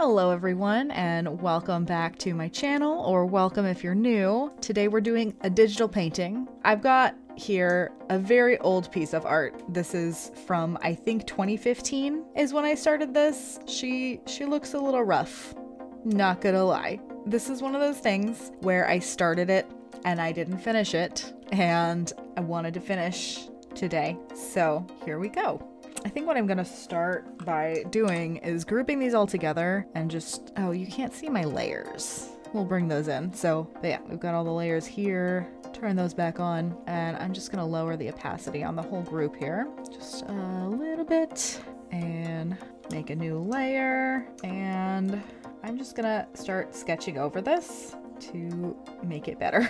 Hello everyone and welcome back to my channel, or welcome if you're new. Today we're doing a digital painting. I've got here a very old piece of art. This is from, I think, 2015 is when I started this. She looks a little rough, not gonna lie. This is one of those things where I started it and I didn't finish it, and I wanted to finish today. So here we go. I think what I'm gonna start by doing is grouping these all together and just, oh, you can't see my layers. We'll bring those in. So, but yeah, we've got all the layers here, turn those back on, and I'm just gonna lower the opacity on the whole group here. Just a little bit, and make a new layer, and I'm just gonna start sketching over this to make it better.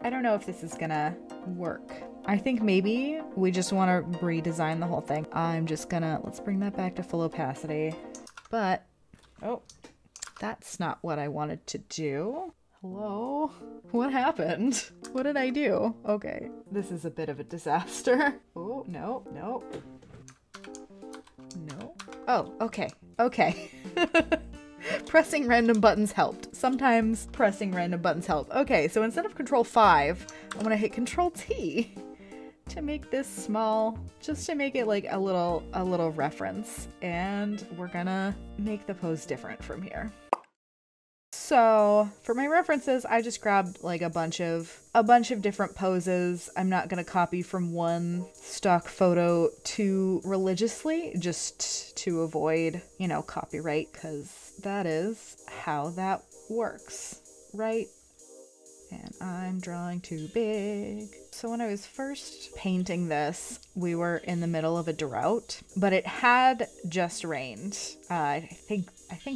I don't know if this is gonna work. I think maybe we just want to redesign the whole thing. I'm just gonna, let's bring that back to full opacity. But, oh, that's not what I wanted to do. Hello? What happened? What did I do? Okay, this is a bit of a disaster. Oh, no, no. No. Oh, okay, okay. Pressing random buttons helped. Sometimes pressing random buttons help. Okay, so instead of Control 5, I'm gonna hit Control T to make this small, just to make it like a little reference. And we're gonna make the pose different from here. So for my references, I just grabbed like a bunch of different poses. I'm not gonna copy from one stock photo too religiously, just to avoid, you know, copyright, because that is how that works, right? And I'm drawing too big. So when I was first painting this, we were in the middle of a drought, but it had just rained. I think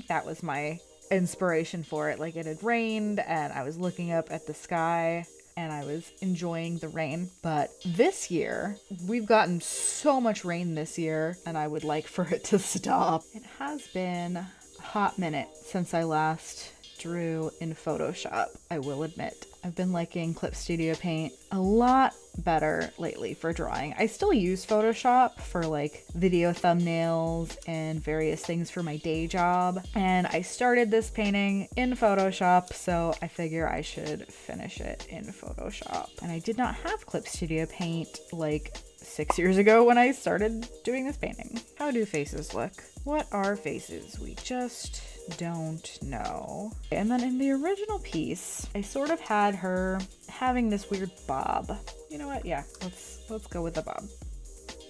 that was my inspiration for it. Like, it had rained and I was looking up at the sky and I was enjoying the rain. But this year, we've gotten so much rain this year and I would like for it to stop. It has been a hot minute since I last drew in Photoshop, I will admit. I've been liking Clip Studio Paint a lot better lately for drawing. I still use Photoshop for like video thumbnails and various things for my day job. And I started this painting in Photoshop, so I figure I should finish it in Photoshop. And I did not have Clip Studio Paint like 6 years ago when I started doing this painting. How do faces look? What are faces? We just don't know. And then in the original piece, I sort of had her having this weird bob. You know what? Yeah, let's go with the bob.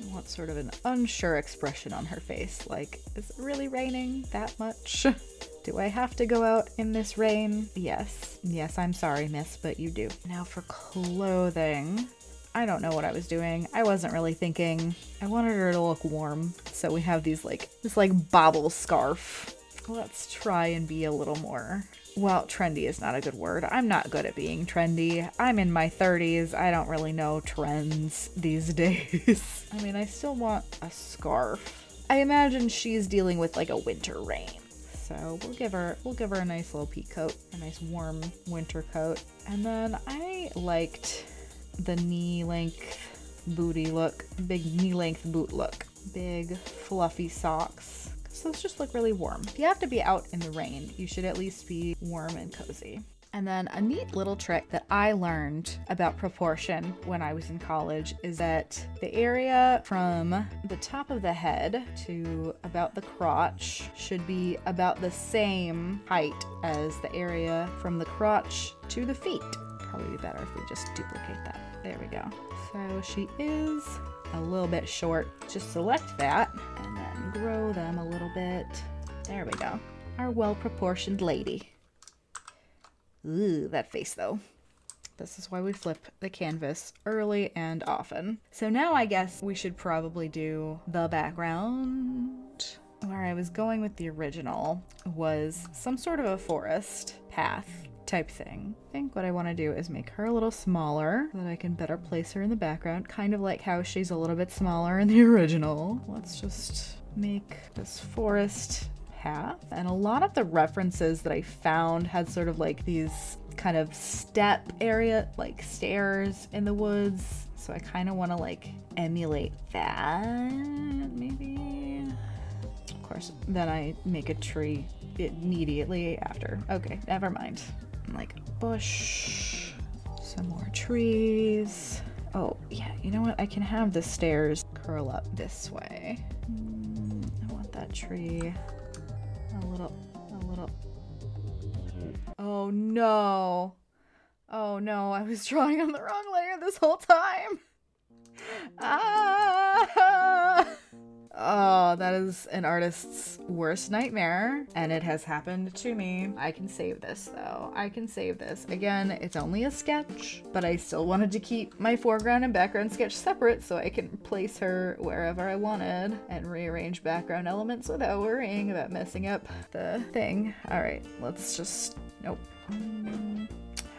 I want sort of an unsure expression on her face. Like, is it really raining that much? Do I have to go out in this rain? Yes. Yes, I'm sorry, miss, but you do. Now for clothing. I don't know what I was doing. I wasn't really thinking. I wanted her to look warm. So we have these this bobble scarf. Let's try and be a little more, well, trendy is not a good word. I'm not good at being trendy. I'm in my 30s. I don't really know trends these days. I mean, I still want a scarf. I imagine she's dealing with like a winter rain. So we'll give her a nice little peak coat, a nice warm winter coat. And then I liked the knee-length booty look, big knee-length boot look, big fluffy socks. So those just look really warm. If you have to be out in the rain, you should at least be warm and cozy. And then a neat little trick that I learned about proportion when I was in college is that the area from the top of the head to about the crotch should be about the same height as the area from the crotch to the feet. Probably be better if we just duplicate that. There we go. So she is a little bit short. Just select that and then grow them a little bit. There we go. Our well-proportioned lady. Ooh, that face though. This is why we flip the canvas early and often. So now I guess we should probably do the background. Where I was going with the original was some sort of a forest path type thing. I think what I want to do is make her a little smaller so that I can better place her in the background, kind of like how she's a little bit smaller in the original. Let's just make this forest path. And a lot of the references that I found had sort of like these kind of step area, like stairs in the woods. So I kind of want to like emulate that, maybe. course, then I make a tree immediately after. Okay, never mind. Like bush, some more trees. Oh yeah, you know what? I can have the stairs curl up this way. I want that tree a little. Oh no. Oh no, I was drawing on the wrong layer this whole time. Ah! Oh, that is an artist's worst nightmare, and it has happened to me. I can save this though. I can save this. Again, it's only a sketch, but I still wanted to keep my foreground and background sketch separate so I can place her wherever I wanted and rearrange background elements without worrying about messing up the thing. All right, let's just, nope.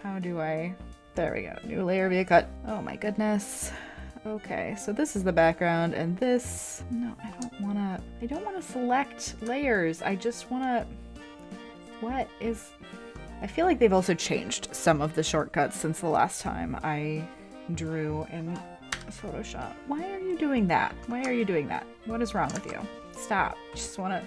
How do I, there we go, new layer via cut. Oh my goodness. Okay, so this is the background and this, no, I don't wanna select layers. I just wanna, I feel like they've also changed some of the shortcuts since the last time I drew in Photoshop. Why are you doing that? Why are you doing that? What is wrong with you? Stop. Just wanna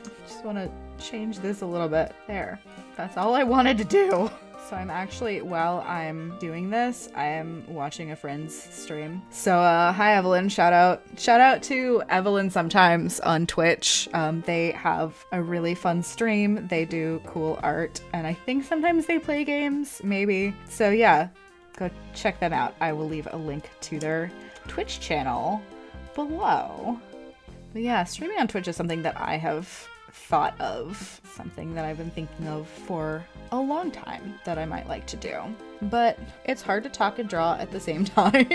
change this a little bit. There. That's all I wanted to do. So I'm actually, while I'm doing this, I am watching a friend's stream. So hi Evelyn, shout out to Evelyn sometimes on Twitch. They have a really fun stream. They do cool art, and I think sometimes they play games, maybe. So yeah, go check them out. I will leave a link to their Twitch channel below. But yeah, streaming on Twitch is something that I have thought of, something that I've been thinking of for a long time that I might like to do, but it's hard to talk and draw at the same time.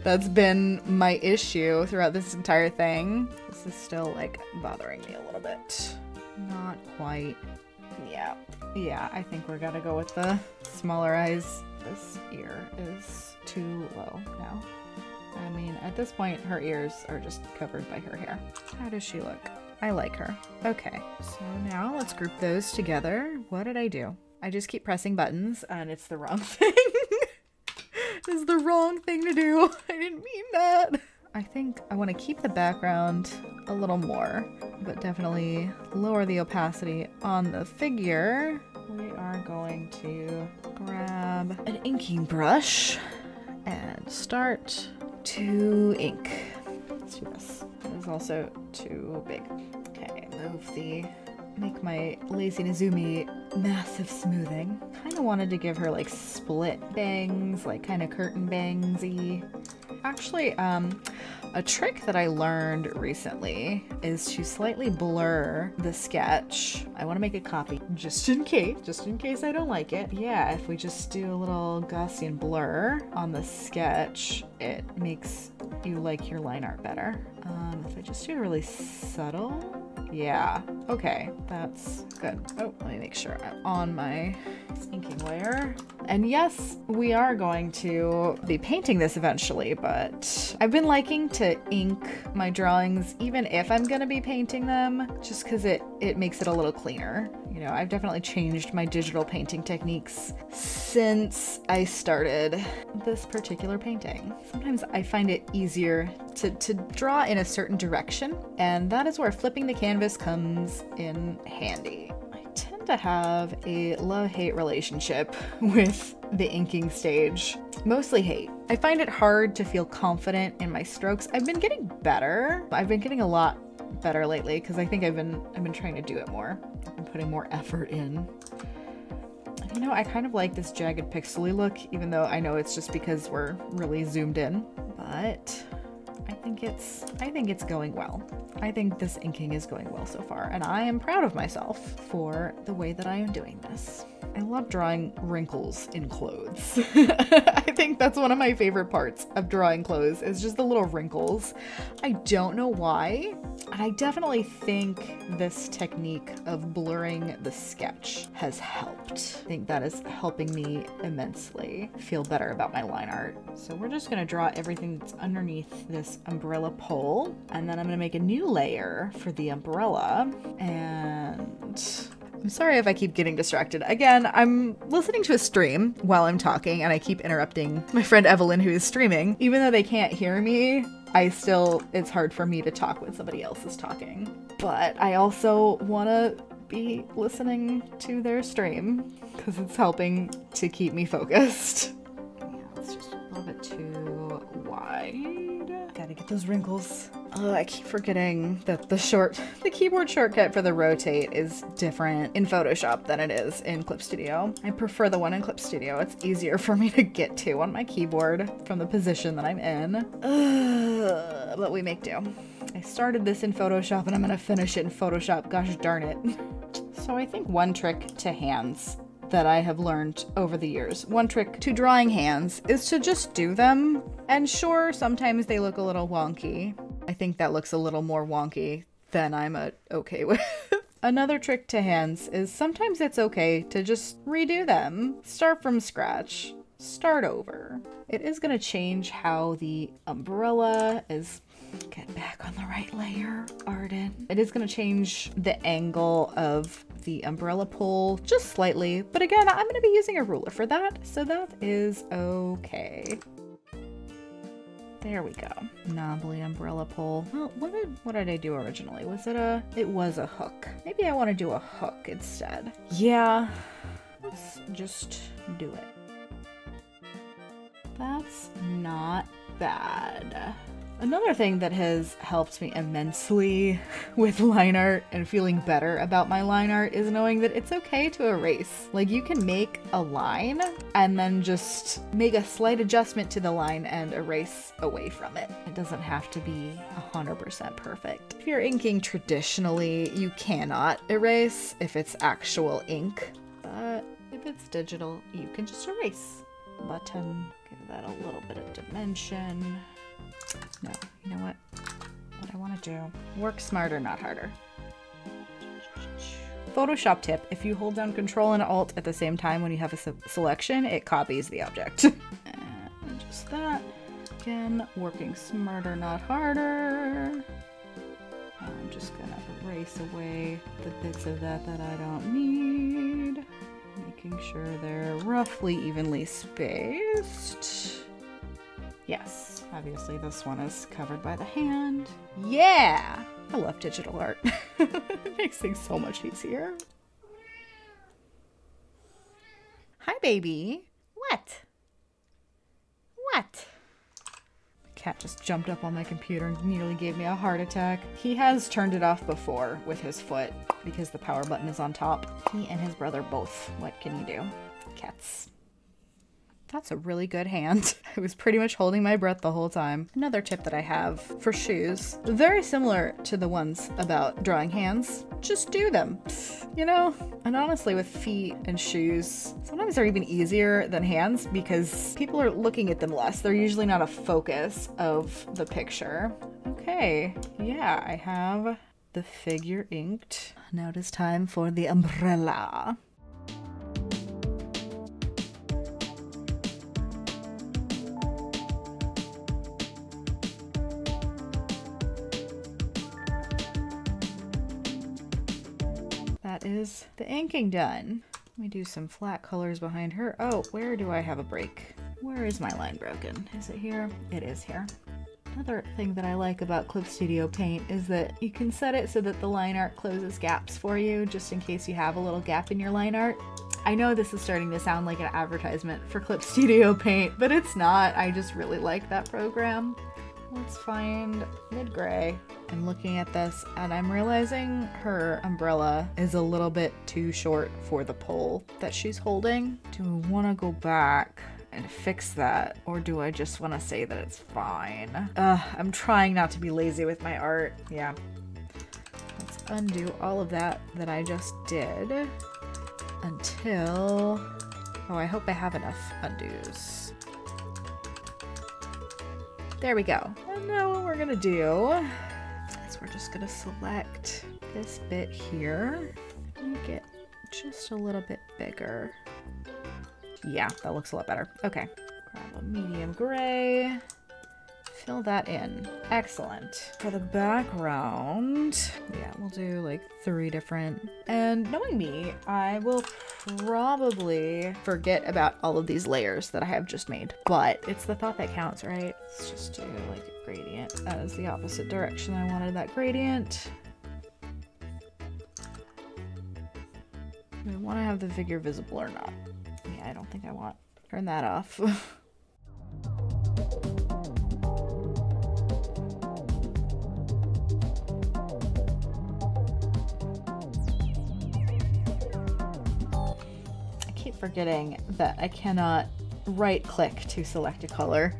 That's been my issue throughout this entire thing. This is still like bothering me a little bit. Not quite. Yeah, I think we're gonna go with the smaller eyes. This ear is too low now. I mean, at this point, her ears are just covered by her hair. How does she look? I like her. Okay, so now let's group those together. What did I do? I just keep pressing buttons and it's the wrong thing. It's the wrong thing to do. I didn't mean that. I think I want to keep the background a little more, but definitely lower the opacity on the figure. We are going to grab an inking brush and start to ink. Let's do this. It is also too big. Okay, make my Lazy Nezumi massive smoothing. Kind of wanted to give her like split bangs, like kind of curtain bangsy. Actually, a trick that I learned recently is to slightly blur the sketch. I want to make a copy just in case I don't like it. Yeah, if we just do a little Gaussian blur on the sketch, it makes you like your line art better. If I just do really subtle, yeah, okay, that's good. Oh, let me make sure I'm on my inking layer. And yes, we are going to be painting this eventually, but I've been liking to ink my drawings even if I'm gonna be painting them, just because it makes it a little cleaner. You know, I've definitely changed my digital painting techniques since I started this particular painting. Sometimes I find it easier to draw in a certain direction, and that is where flipping the canvas comes in handy. I tend to have a love-hate relationship with the inking stage. Mostly hate. I find it hard to feel confident in my strokes. I've been getting better. I've been getting a lot better lately because I think I've been trying to do it more. I've been putting more effort in. And, you know, I kind of like this jagged pixely look, even though I know it's just because we're really zoomed in. But I think it's going well. I think this inking is going well so far, and I am proud of myself for the way that I am doing this. I love drawing wrinkles in clothes. I think that's one of my favorite parts of drawing clothes is just the little wrinkles. I don't know why, and I definitely think this technique of blurring the sketch has helped. I think that is helping me immensely feel better about my line art. So we're just gonna draw everything that's underneath this umbrella pole, and then I'm gonna make a new layer for the umbrella. And I'm sorry if I keep getting distracted. Again, I'm listening to a stream while I'm talking and I keep interrupting my friend Evelyn who is streaming. Even though they can't hear me, it's hard for me to talk when somebody else is talking. but I also want to be listening to their stream because it's helping to keep me focused. Yeah, it's just a little bit too wide. Gotta get those wrinkles. I keep forgetting that the keyboard shortcut for the rotate is different in Photoshop than it is in Clip Studio. I prefer the one in Clip Studio. It's easier for me to get to on my keyboard from the position that I'm in. But we make do. I started this in Photoshop and I'm gonna finish it in Photoshop, gosh darn it. So I think one trick to hands that I have learned over the years, one trick to drawing hands, is to just do them. And sure, sometimes they look a little wonky. I think that looks a little more wonky than I'm okay with. Another trick to hands is sometimes it's okay to just redo them. Start from scratch. Start over. It is going to change how the umbrella is... Get back on the right layer, Arden. It is going to change the angle of the umbrella pull just slightly. But again, I'm going to be using a ruler for that, so that is okay. There we go. Knobbly umbrella pull. Well, what did I do originally? It was a hook. Maybe I want to do a hook instead. Yeah, let's just do it. That's not bad. Another thing that has helped me immensely with line art and feeling better about my line art is knowing that it's okay to erase. Like, you can make a line and then just make a slight adjustment to the line and erase away from it. It doesn't have to be 100% perfect. If you're inking traditionally, you cannot erase if it's actual ink, but if it's digital, you can just erase. Button, give that a little bit of dimension. No, you know what? What I want to do. Work smarter, not harder. Photoshop tip. If you hold down Control and Alt at the same time when you have a selection, it copies the object. And just that. Again, working smarter, not harder. I'm just gonna erase away the bits of that I don't need. Making sure they're roughly evenly spaced. Yes, obviously this one is covered by the hand. Yeah! I love digital art. It makes things so much easier. Hi, baby. What? What? The cat just jumped up on my computer and nearly gave me a heart attack. He has turned it off before with his foot because the power button is on top. He and his brother both. What can you do? Cats. That's a really good hand. I was pretty much holding my breath the whole time. Another tip that I have for shoes, very similar to the ones about drawing hands, just do them, you know? And honestly, with feet and shoes, sometimes they're even easier than hands because people are looking at them less. They're usually not a focus of the picture. Okay, yeah, I have the figure inked. Now it is time for the umbrella. That is the inking done. Let me do some flat colors behind her. Oh, where do I have a break? Where is my line broken? Is it here? It is here. Another thing that I like about Clip Studio Paint is that you can set it so that the line art closes gaps for you, just in case you have a little gap in your line art. I know this is starting to sound like an advertisement for Clip Studio Paint, but it's not. I just really like that program. Let's find mid-gray. I'm looking at this and I'm realizing her umbrella is a little bit too short for the pole that she's holding. Do I want to go back and fix that, or do I just want to say that it's fine? I'm trying not to be lazy with my art. Yeah. Let's undo all of that I just did until... Oh, I hope I have enough undos. There we go. And now what we're gonna do is we're just gonna select this bit here, make it just a little bit bigger. Yeah, that looks a lot better. Okay, grab a medium gray, fill that in. Excellent. For the background, yeah, we'll do like 3 different. And knowing me, I will probably forget about all of these layers that I have just made, but it's the thought that counts, right? Let's just do like a gradient as the opposite direction I wanted that gradient. Do I want to have the figure visible or not? Yeah, I don't think I want. Turn that off. I keep forgetting that I cannot right click to select a color.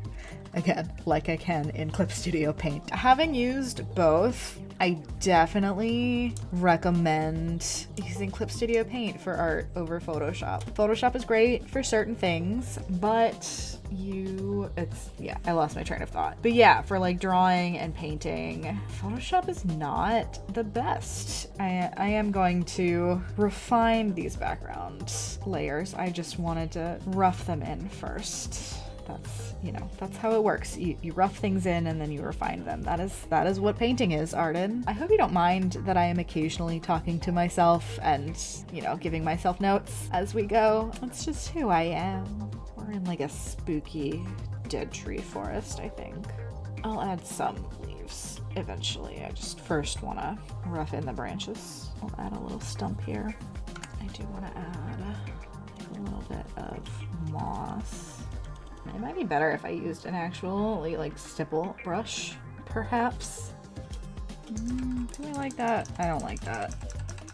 Again, like I can in Clip Studio Paint. Having used both, I definitely recommend using Clip Studio Paint for art over Photoshop. Photoshop is great for certain things, but yeah, I lost my train of thought. But yeah, for like drawing and painting, Photoshop is not the best. I am going to refine these background layers. I just wanted to rough them in first. That's, you know, that's how it works. You rough things in and then you refine them. That is what painting is, Arden. I hope you don't mind that I am occasionally talking to myself and, you know, giving myself notes as we go. That's just who I am. We're in like a spooky dead tree forest, I think. I'll add some leaves eventually. I just first want to rough in the branches. I'll add a little stump here. I do want to add a little bit of moss. It might be better if I used an actual like stipple brush, perhaps. Do I like that? I don't like that.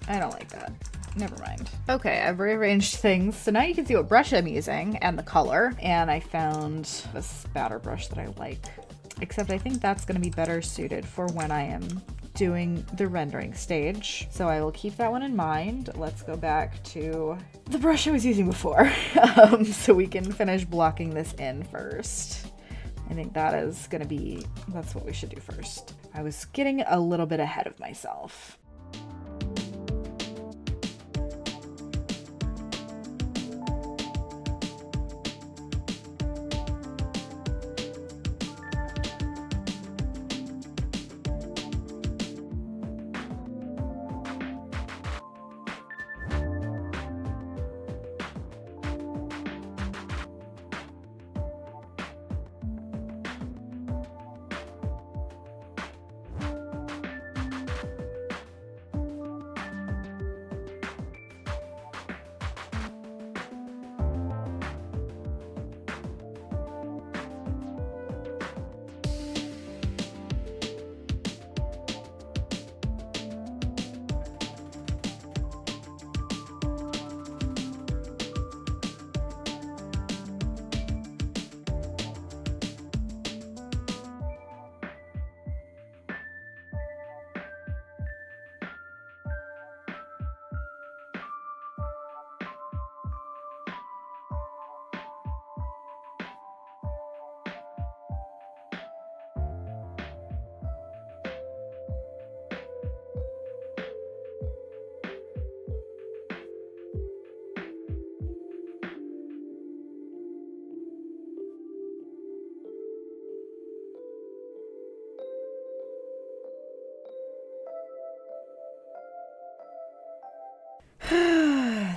I don't like that. Never mind. Okay, I've rearranged things. So now you can see what brush I'm using and the color. And I found a spatter brush that I like. Except I think that's going to be better suited for when I am doing the rendering stage. So I will keep that one in mind. Let's go back to the brush I was using before so we can finish blocking this in first. I think that's what we should do first. I was getting a little bit ahead of myself.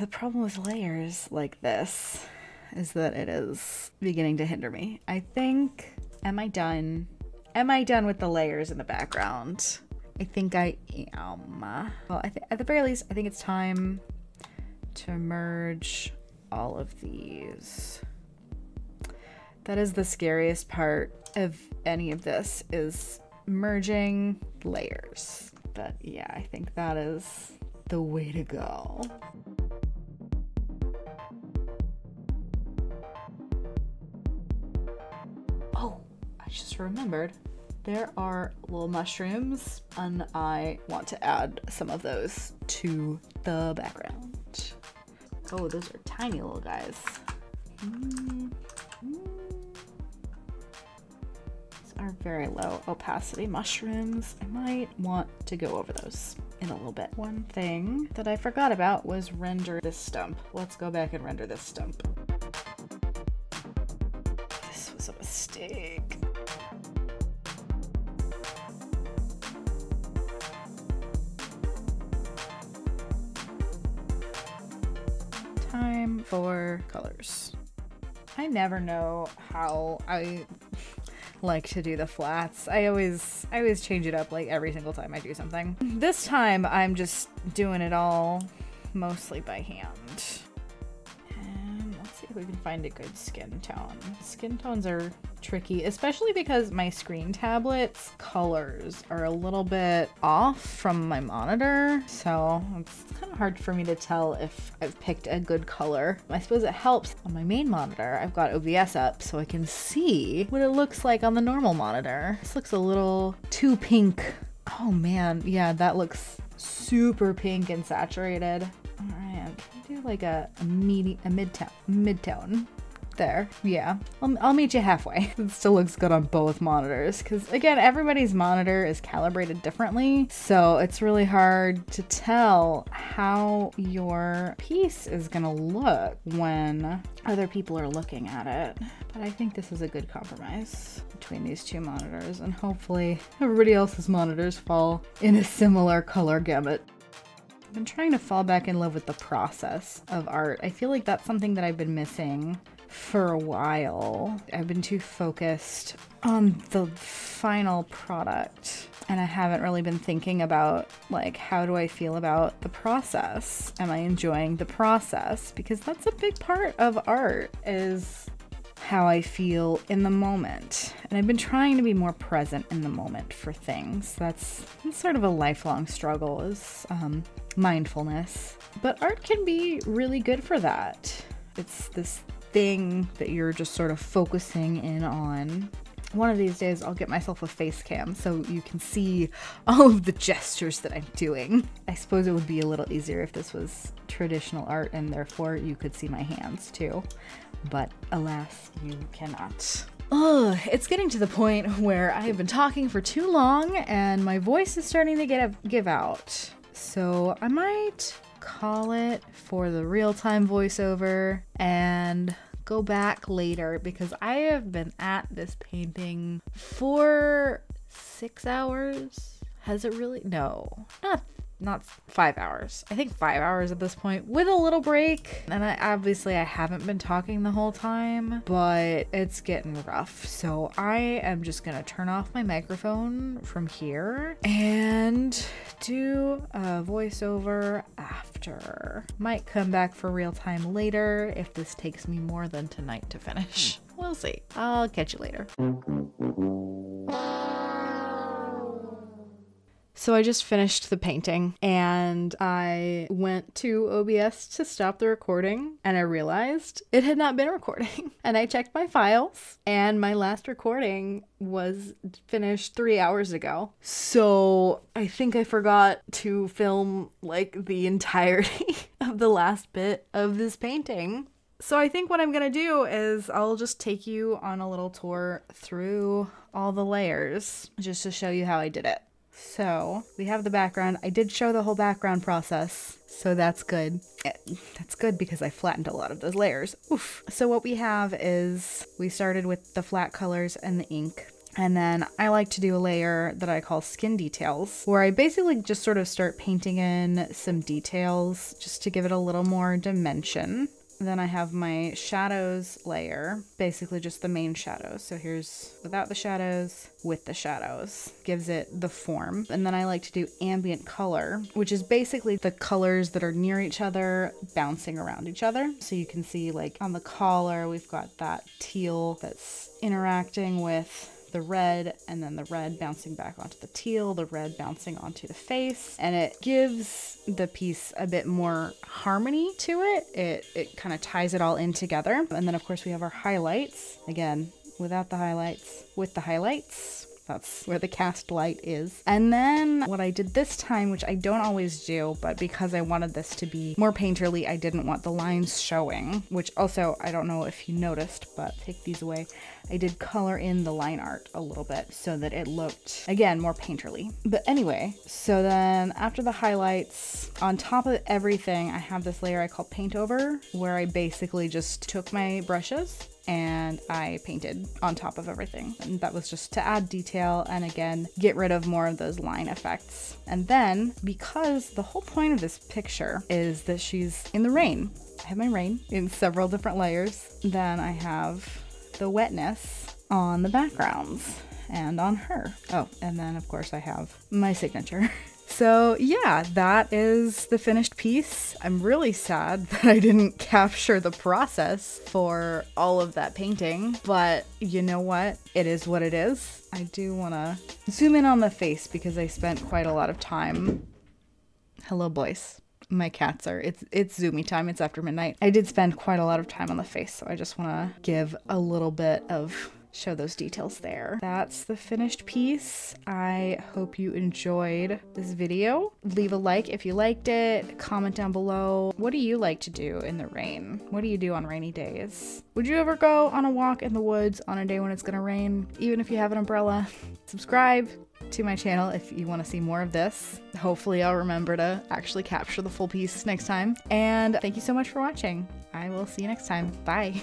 The problem with layers like this is that it is beginning to hinder me. I think, am I done? Am I done with the layers in the background? I think I am. Well, at the very least, I think it's time to merge all of these. That is the scariest part of any of this, is merging layers. But yeah, I think that is the way to go. Oh, I just remembered. There are little mushrooms, and I want to add some of those to the background. Oh, those are tiny little guys. These are very low opacity mushrooms. I might want to go over those in a little bit. One thing that I forgot about was render this stump. Let's go back and render this stump. This was a mistake. Time for colors. I never know how I like to do the flats. I always change it up like every single time I do something. This time I'm just doing it all mostly by hand. And let's see if we can find a good skin tone. Skin tones are tricky, especially because my screen tablet's colors are a little bit off from my monitor, so it's kind of hard for me to tell if I've picked a good color. I suppose it helps on my main monitor. I've got OBS up so I can see what it looks like on the normal monitor. This looks a little too pink. Oh man, yeah, that looks super pink and saturated. All right, can I do like a mid-tone? There, yeah. I'll meet you halfway. It still looks good on both monitors because, again, everybody's monitor is calibrated differently, so it's really hard to tell how your piece is gonna look when other people are looking at it. But I think this is a good compromise between these two monitors, and hopefully everybody else's monitors fall in a similar color gamut. I've been trying to fall back in love with the process of art. I feel like that's something that I've been missing for a while. I've been too focused on the final product, and I haven't really been thinking about, like, how do I feel about the process? Am I enjoying the process? Because that's a big part of art, is how I feel in the moment. And I've been trying to be more present in the moment for things. That's sort of a lifelong struggle, is mindfulness. But art can be really good for that. It's this thing that you're just sort of focusing in on. One of these days I'll get myself a face cam so you can see all of the gestures that I'm doing. I suppose it would be a little easier if this was traditional art and therefore you could see my hands too. But alas, you cannot. Ugh, it's getting to the point where I have been talking for too long and my voice is starting to give out. So I might call it for the real-time voiceover and go back later because I have been at this painting for 6 hours. Has it really? No, not 5 hours. I think 5 hours at this point with a little break. And I haven't been talking the whole time, but it's getting rough. So I am just gonna turn off my microphone from here and do a voiceover after. Might come back for real time later if this takes me more than tonight to finish. We'll see. I'll catch you later. So I just finished the painting and I went to OBS to stop the recording and I realized it had not been recording. And I checked my files and my last recording was finished 3 hours ago. So I think I forgot to film like the entirety of the last bit of this painting. So I think what I'm gonna do is I'll just take you on a little tour through all the layers just to show you how I did it. So we have the background. I did show the whole background process, so that's good. That's good because I flattened a lot of those layers. Oof. So what we have is we started with the flat colors and the ink. And then I like to do a layer that I call skin details, where I basically just sort of start painting in some details just to give it a little more dimension. Then I have my shadows layer, basically just the main shadows. So here's without the shadows, with the shadows, gives it the form. And then I like to do ambient color, which is basically the colors that are near each other bouncing around each other. So you can see like on the collar, we've got that teal that's interacting with the red, and then the red bouncing back onto the teal, the red bouncing onto the face, and it gives the piece a bit more harmony to it. It kind of ties it all in together. And then of course we have our highlights, again without the highlights, with the highlights. That's where the cast light is. And then what I did this time, which I don't always do, but because I wanted this to be more painterly, I didn't want the lines showing, which also, I don't know if you noticed, but take these away. I did color in the line art a little bit so that it looked, again, more painterly. But anyway, so then after the highlights, on top of everything, I have this layer I call paint over, where I basically just took my brushes and I painted on top of everything. And that was just to add detail and again, get rid of more of those line effects. And then, because the whole point of this picture is that she's in the rain, I have my rain in several different layers. Then I have the wetness on the backgrounds and on her. Oh, and then of course I have my signature. So yeah, that is the finished piece. I'm really sad that I didn't capture the process for all of that painting, but you know what? It is what it is. I do want to zoom in on the face because I spent quite a lot of time. Hello, boys. My cats are, it's zoomy time. It's after midnight. I did spend quite a lot of time on the face, so I just want to give a little bit of show those details there. That's the finished piece. I hope you enjoyed this video. Leave a like if you liked it. Comment down below. What do you like to do in the rain? What do you do on rainy days? Would you ever go on a walk in the woods on a day when it's gonna rain, even if you have an umbrella? Subscribe to my channel if you want to see more of this. Hopefully I'll remember to actually capture the full piece next time. And thank you so much for watching. I will see you next time. Bye.